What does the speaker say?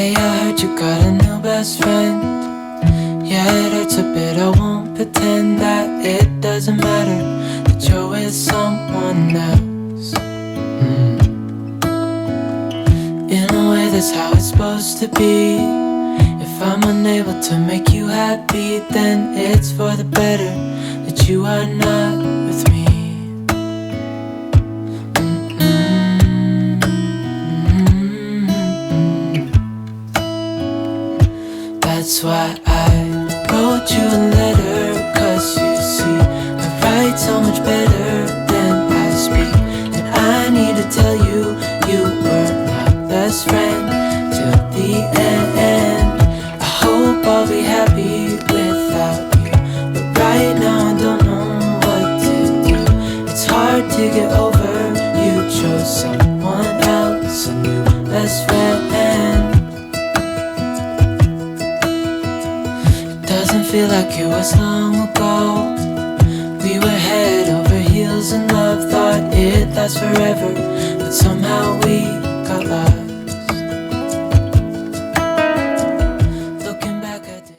Hey, I heard you got a new best friend. Yeah, it hurts a bit, I won't pretend that it doesn't matter that you're with someone else. In a way, that's how it's supposed to be. If I'm unable to make you happy, then it's for the better that you are not with me. That's why I wrote you a letter, 'cause you see, I write so much better than I speak. And I need to tell you, you were my best friend till the end. I hope I'll be happy without you, but right now I don't know what to do. It's hard to get over, you chose someone else, a new best friend. Doesn't feel like it was long ago. We were head over heels in love, thought it'd last forever, but somehow we